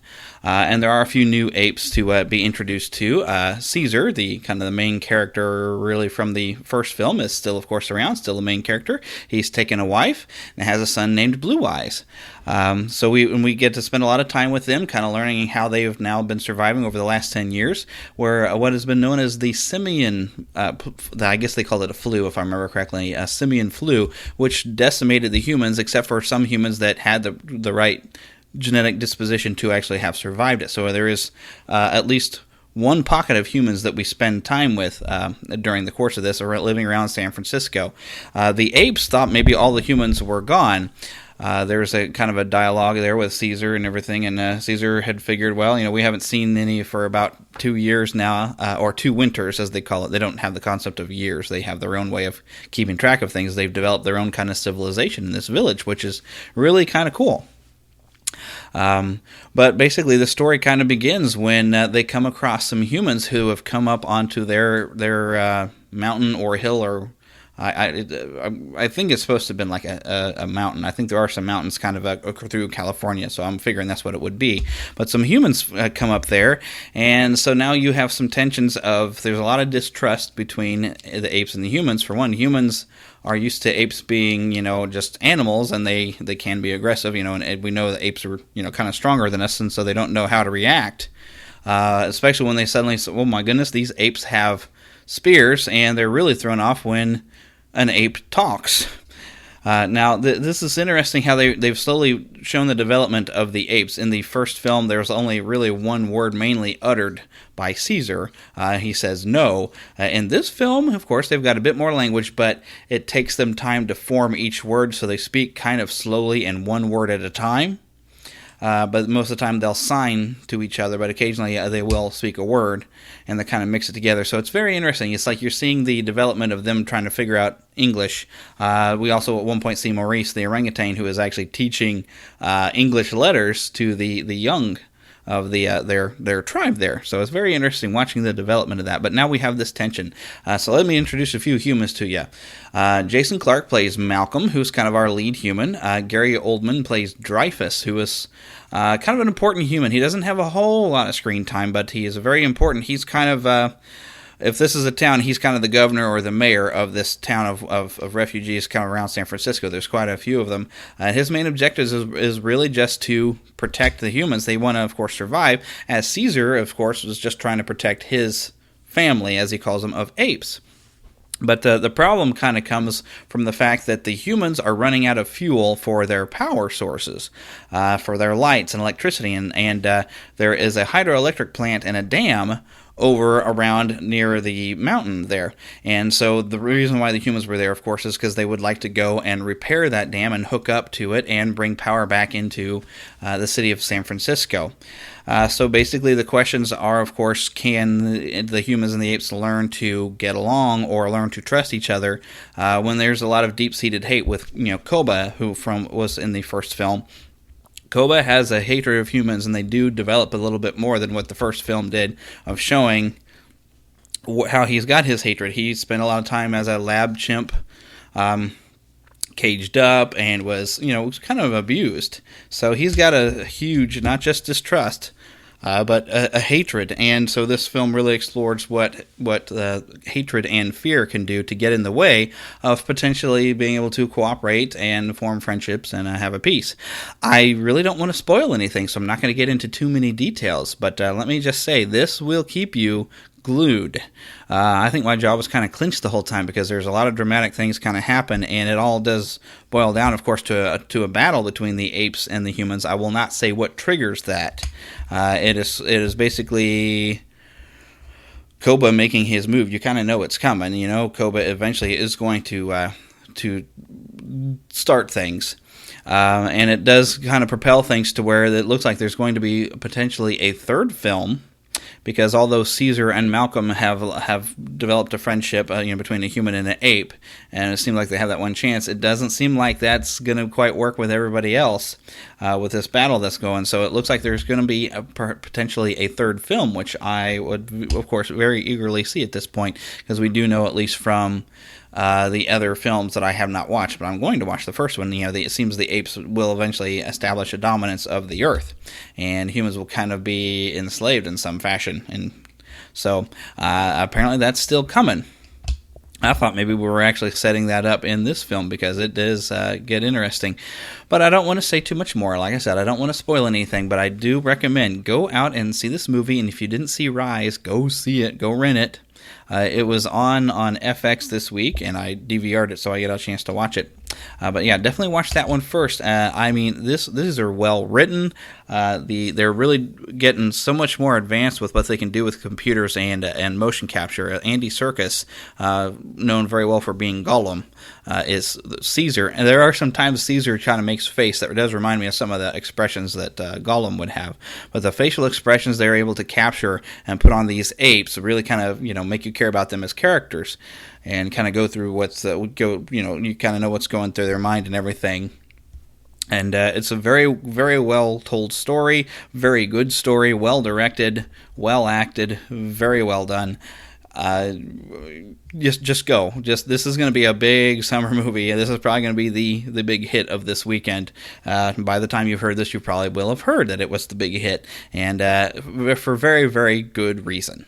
And there are a few new apes to be introduced to. Caesar, the kind of the main character really from the first film, is still, of course, around, still the main character. He's taken a wife and has a son named Blue Eyes. So we get to spend a lot of time with them, kind of learning how they have now been surviving over the last 10 years, where what has been known as the simian, I guess they called it a flu, if I remember correctly, a simian flu, which decimated the humans, except for some humans that had the right genetic disposition to actually have survived it. So there is at least one pocket of humans that we spend time with during the course of this, or living around San Francisco. The apes thought maybe all the humans were gone. There's a kind of a dialogue there with Caesar and everything, and Caesar had figured, well, we haven't seen any for about 2 years now, or 2 winters, as they call it. They don't have the concept of years. They have their own way of keeping track of things. They've developed their own kind of civilization in this village, which is really kind of cool. But basically the story kind of begins when they come across some humans who have come up onto their mountain or hill, or I think it's supposed to have been like a mountain. I think there are some mountains kind of through California, so I'm figuring that's what it would be. But some humans come up there, and so now you have some tensions there's a lot of distrust between the apes and the humans. For one, humans are used to apes being, just animals, and they can be aggressive, and we know that apes are, kind of stronger than us, and so they don't know how to react, especially when they suddenly say, oh my goodness, these apes have spears, and they're really thrown off when an ape talks. Now, this is interesting how they've slowly shown the development of the apes. In the first film, there was only really one word mainly uttered by Caesar. He says no. In this film, of course, they've got a bit more language, but it takes them time to form each word, so they speak kind of slowly and one word at a time. But most of the time they'll sign to each other, but occasionally they will speak a word, and they kind of mix it together. So it's very interesting. It's like you're seeing the development of them trying to figure out English. We also at one point see Maurice, the orangutan, who is actually teaching English letters to the young their tribe there. So it's very interesting watching the development of that. But now we have this tension. So let me introduce a few humans to you. Jason Clarke plays Malcolm, who's kind of our lead human. Gary Oldman plays Dreyfus, who is kind of an important human. He doesn't have a whole lot of screen time, but he is very important. He's kind of... if this is a town, he's kind of the governor or the mayor of this town of refugees kind of around San Francisco. There's quite a few of them. His main objective is really just to protect the humans. They want to, of course, survive, as Caesar, of course, was just trying to protect his family, as he calls them, of apes. But the problem kind of comes from the fact that the humans are running out of fuel for their power sources, for their lights and electricity, and there is a hydroelectric plant and a dam over around near the mountain there. And so the reason why the humans were there, of course, is because they would like to go and repair that dam and hook up to it and bring power back into the city of San Francisco. So basically the questions are, of course, can the humans and the apes learn to get along or learn to trust each other when there's a lot of deep-seated hate with, Koba, who was in the first film. Koba has a hatred of humans, and they do develop a little bit more than what the first film did, of showing how he's got his hatred. He spent a lot of time as a lab chimp, caged up, and was kind of abused. So he's got a huge, not just distrust, but a hatred. And so this film really explores what hatred and fear can do to get in the way of potentially being able to cooperate and form friendships and have a peace. I really don't want to spoil anything, so I'm not going to get into too many details, but let me just say, this will keep you glued. I think my jaw was kind of clenched the whole time because there's a lot of dramatic things kind of happen, and it all does boil down, of course, to a battle between the apes and the humans. I will not say what triggers that. It is basically Koba making his move. You kind of know it's coming. Koba eventually is going to start things. And it does kind of propel things to where it looks like there's going to be potentially a third film, because although Caesar and Malcolm have developed a friendship between a human and an ape, and it seemed like they have that one chance, it doesn't seem like that's going to quite work with everybody else with this battle that's going. So it looks like there's going to be potentially a third film, which I would, of course, very eagerly see at this point, because we do know, at least from the other films that I have not watched, but I'm going to watch the first one. It seems the apes will eventually establish a dominance of the earth, and humans will kind of be enslaved in some fashion. And so apparently that's still coming. I thought maybe we were actually setting that up in this film, because it does get interesting. But I don't want to say too much more. Like I said, I don't want to spoil anything, but I do recommend go out and see this movie. And if you didn't see Rise, go see it. Go rent it. It was on FX this week, and I DVR'd it so I get a chance to watch it. But yeah, definitely watch that one first. These are well written. They're really getting so much more advanced with what they can do with computers and motion capture. Andy Serkis, known very well for being Gollum, is Caesar, and there are some times Caesar kind of makes face that does remind me of some of the expressions that Gollum would have. But the facial expressions they're able to capture and put on these apes really kind of make you care about them as characters, and kind of go through you kind of know what's going through their mind and everything. And it's a very, very well told story, very good story, well directed, well acted, very well done. Just go. This is going to be a big summer movie. This is probably going to be the big hit of this weekend. By the time you've heard this, you probably will have heard that it was the big hit, and for very, very good reason.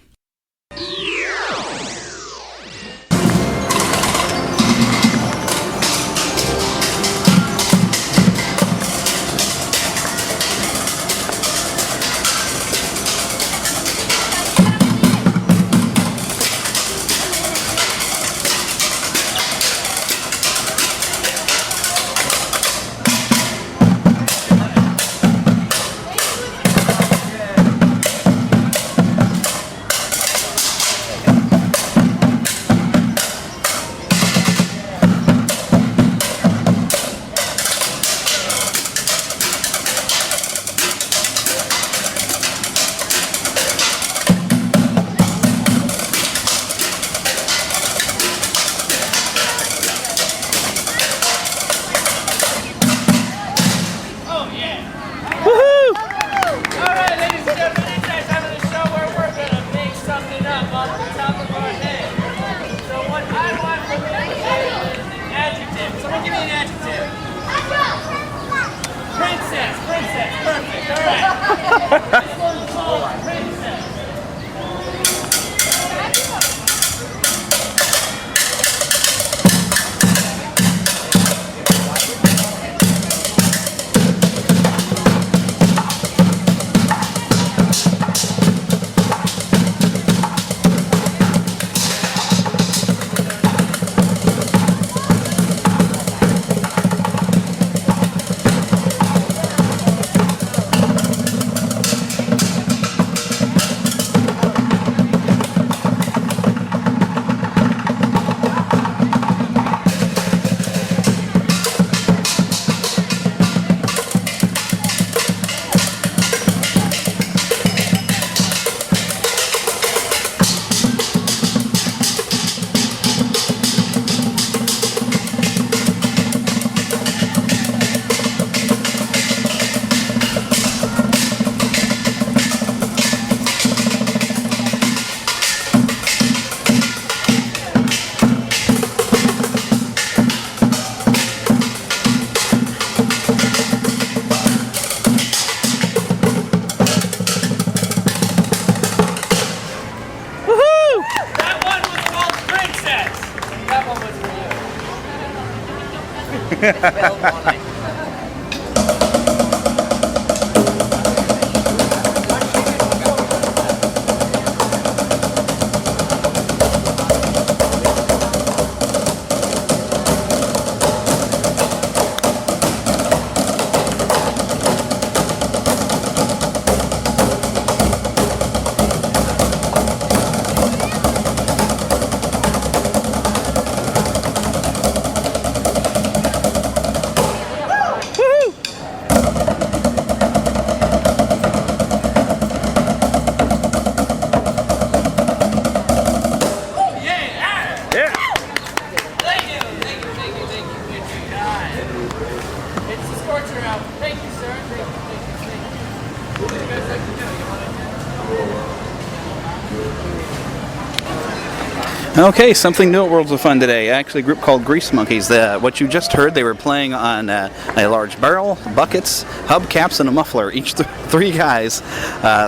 Okay, something new at Worlds of Fun today. Actually, a group called Grease Monkeys. What you just heard, they were playing on a large barrel, buckets, hubcaps, and a muffler. Each three guys.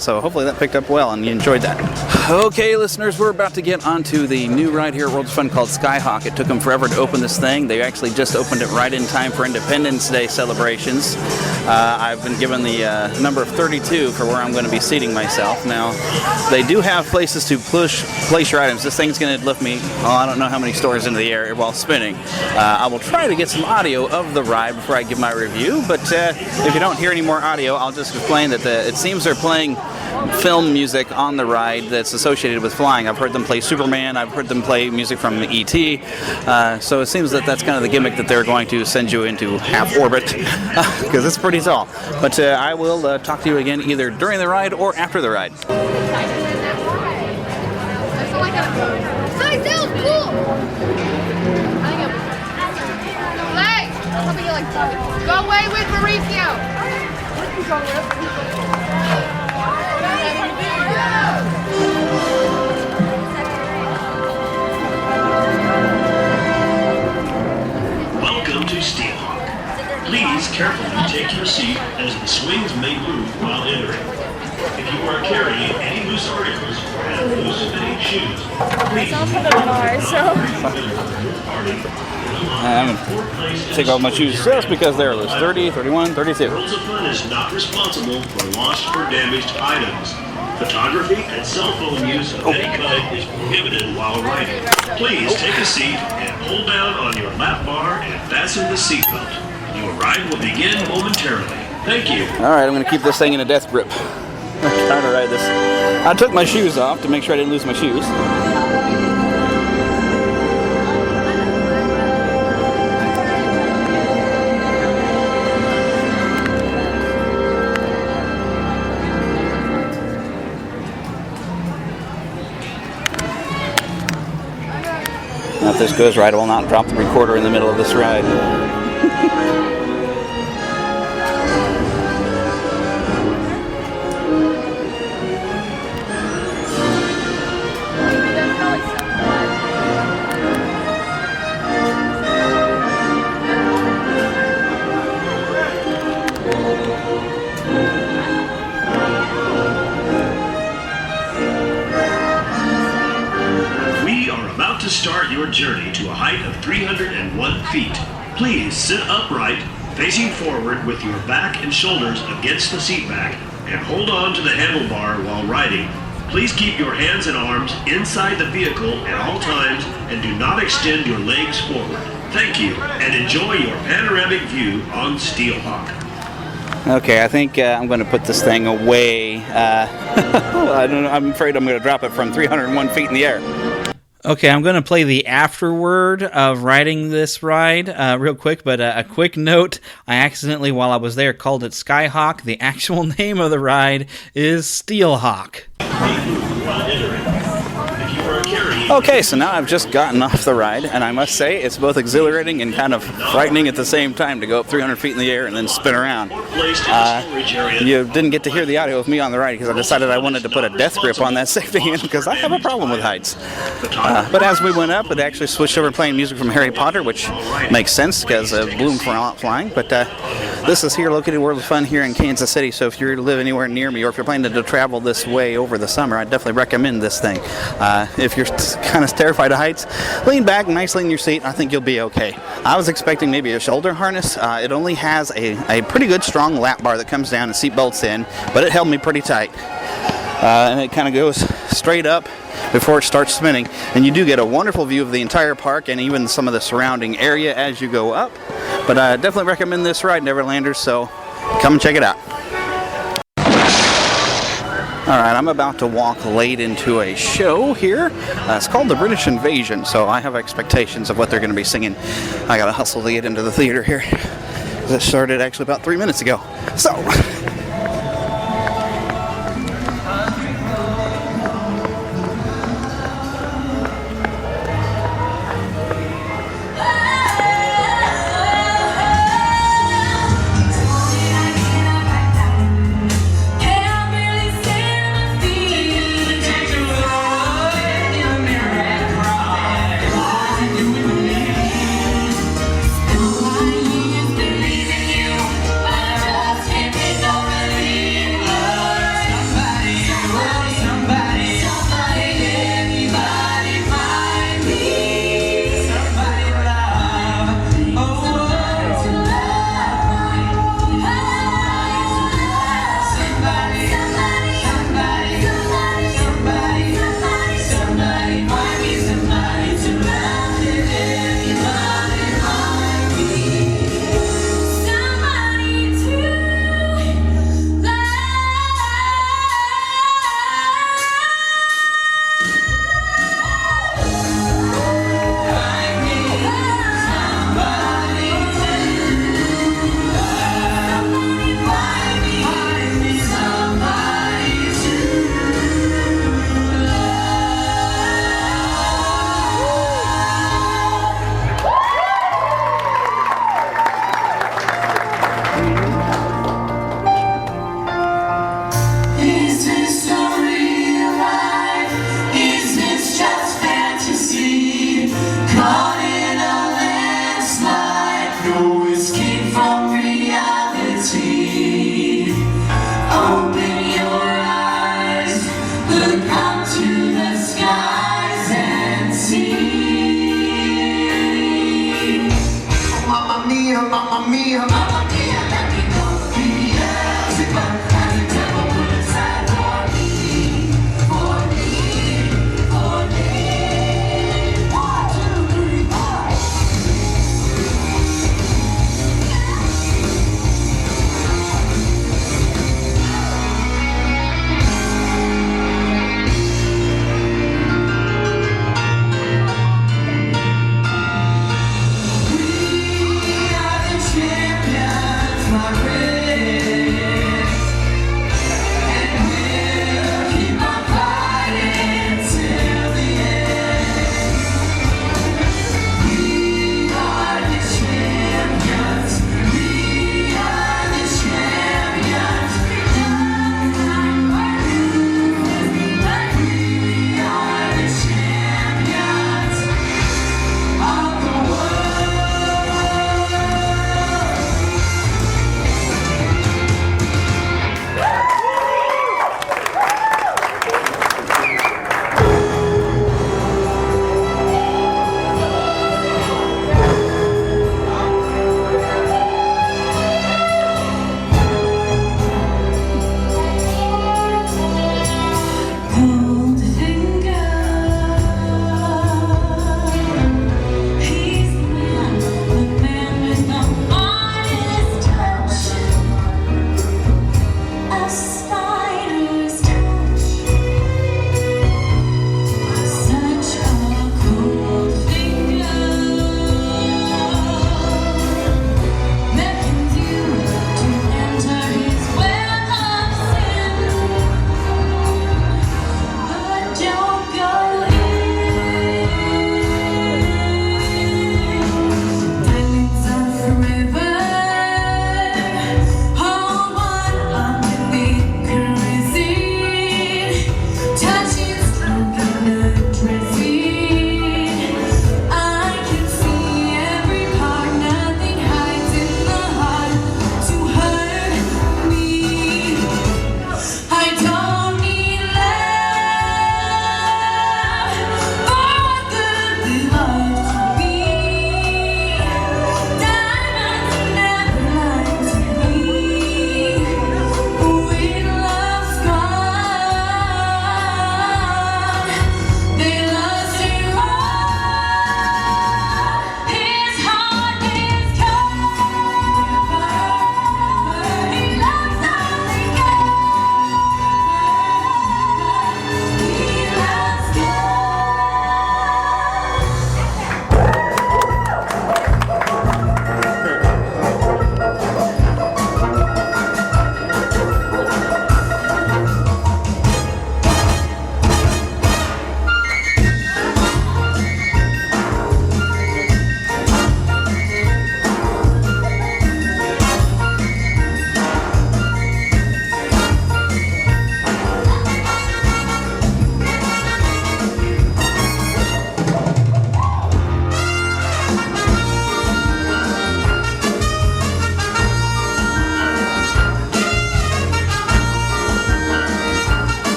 So hopefully that picked up well and you enjoyed that. Okay, listeners, we're about to get onto the new ride here at Worlds of Fun called Skyhawk. It took them forever to open this thing. They actually just opened it right in time for Independence Day celebrations. I've been given the number of 32 for where I'm going to be seating myself. Now, they do have places to place your items. This thing's going to lift me, I don't know how many stories into the air while spinning. I will try to get some audio of the ride before I give my review, but if you don't hear any more audio, I'll just explain that it seems they're playing film music on the ride that's associated with flying. I've heard them play Superman, I've heard them play music from E.T., so it seems that that's kind of the gimmick that they're going to send you into half orbit, because it's pretty tall. But I will talk to you again either during the ride or after the ride. Go away with Mauricio! Welcome to Steelhawk. Please carefully take your seat as the swings may move while entering. If you are carrying any loose articles or have loose fitting shoes, please I'm going to take off my shoes just because they're loose. 30, 31, 32. Worlds of Fun is not responsible for lost or damaged items. Photography and cell phone use of any kind is prohibited while riding. Please take a seat and hold down on your lap bar and fasten the seatbelt. Your ride will begin momentarily. Thank you. Alright, I'm going to keep this thing in a death grip. I'm trying to ride this. I took my shoes off to make sure I didn't lose my shoes. Now, if this goes right, I will not drop the recorder in the middle of this ride. your journey to a height of 301 feet. Please sit upright, facing forward with your back and shoulders against the seat back, and hold on to the handlebar while riding. Please keep your hands and arms inside the vehicle at all times and do not extend your legs forward. Thank you, and enjoy your panoramic view on Steelhawk. Okay, I think I'm going to put this thing away. I don't know, I'm afraid I'm going to drop it from 301 feet in the air. Okay, I'm going to play the afterword of riding this ride real quick, but a quick note, I accidentally, while I was there, called it Skyhawk. The actual name of the ride is Steelhawk. Okay, so now I've just gotten off the ride, and I must say it's both exhilarating and kind of frightening at the same time to go up 300 feet in the air and then spin around. You didn't get to hear the audio of me on the ride because I decided I wanted to put a death grip on that safety hand because I have a problem with heights. But as we went up, it actually switched over playing music from Harry Potter, which makes sense because of Bloom flying. But this is here located World of Fun here in Kansas City, so if you live anywhere near me or if you're planning to travel this way over the summer, I'd definitely recommend this thing. If you're kind of terrified of heights, lean back nicely in your seat. I think you'll be okay. I was expecting maybe a shoulder harness. It only has a pretty good strong lap bar that comes down and seat belts in, but it held me pretty tight. And it kind of goes straight up before it starts spinning, and you do get a wonderful view of the entire park and even some of the surrounding area as you go up. But I definitely recommend this ride, Neverlanders, so come and check it out. Alright, I'm about to walk late into a show here. It's called The British Invasion, so I have expectations of what they're going to be singing. I gotta hustle to get into the theater here. It started actually about 3 minutes ago. So... Believe in you, but I trust him.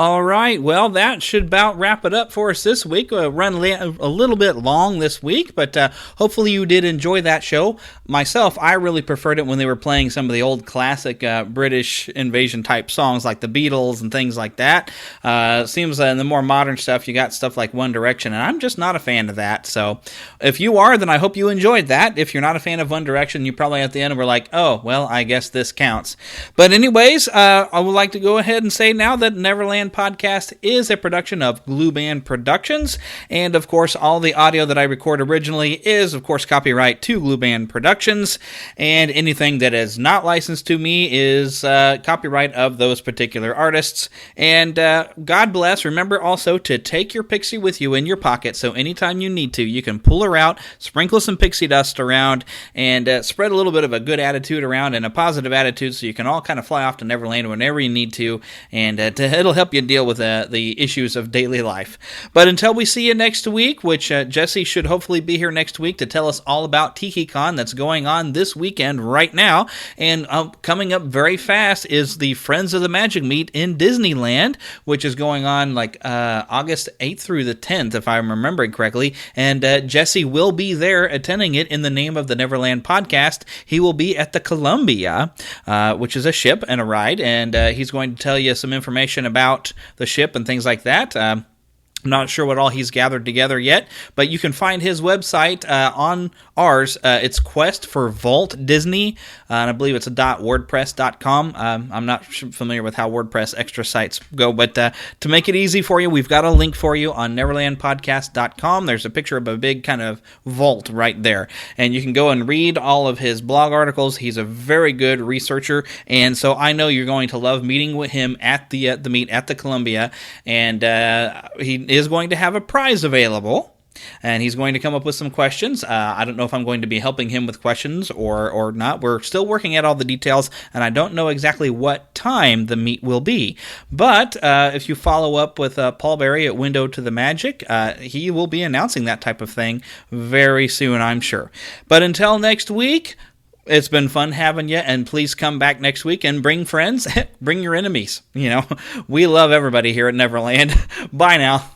All right, well, that should about wrap it up for us this week. We'll run a little bit long this week, but hopefully you did enjoy that show. Myself, I really preferred it when they were playing some of the old classic British invasion-type songs like the Beatles and things like that. Seems in the more modern stuff, you got stuff like One Direction, and I'm just not a fan of that. So if you are, then I hope you enjoyed that. If you're not a fan of One Direction, you probably at the end were like, oh, well, I guess this counts. But anyways, I would like to go ahead and say now that Neverland Podcast is a production of Glue Band Productions, and of course all the audio that I record originally is of course copyright to Glue Band Productions, and anything that is not licensed to me is copyright of those particular artists. And God bless, remember also to take your pixie with you in your pocket, so anytime you need to, you can pull her out, sprinkle some pixie dust around, and spread a little bit of a good attitude around and a positive attitude, so you can all kind of fly off to Neverland whenever you need to, and it'll help you deal with the issues of daily life. But until we see you next week, which Jesse should hopefully be here next week to tell us all about TikiCon that's going on this weekend right now, and coming up very fast is the Friends of the Magic Meet in Disneyland, which is going on like August 8th through the 10th, if I'm remembering correctly, and Jesse will be there attending it in the name of the Neverland Podcast. He will be at the Columbia, which is a ship and a ride, and he's going to tell you some information about the ship and things like that. I'm not sure what all he's gathered together yet, but you can find his website on ours. It's Quest for Vault Disney, and I believe it's .wordpress.com. I'm not familiar with how WordPress extra sites go, but to make it easy for you, we've got a link for you on neverlandpodcast.com. There's a picture of a big kind of vault right there, and you can go and read all of his blog articles. He's a very good researcher, and so I know you're going to love meeting with him at the meet at the Columbia, and he is going to have a prize available, and he's going to come up with some questions. I don't know if I'm going to be helping him with questions or not. We're still working out all the details, and I don't know exactly what time the meet will be. But if you follow up with Paul Berry at Window to the Magic, he will be announcing that type of thing very soon, I'm sure. But until next week, it's been fun having you, and please come back next week and bring friends, bring your enemies. You know, we love everybody here at Neverland. Bye now.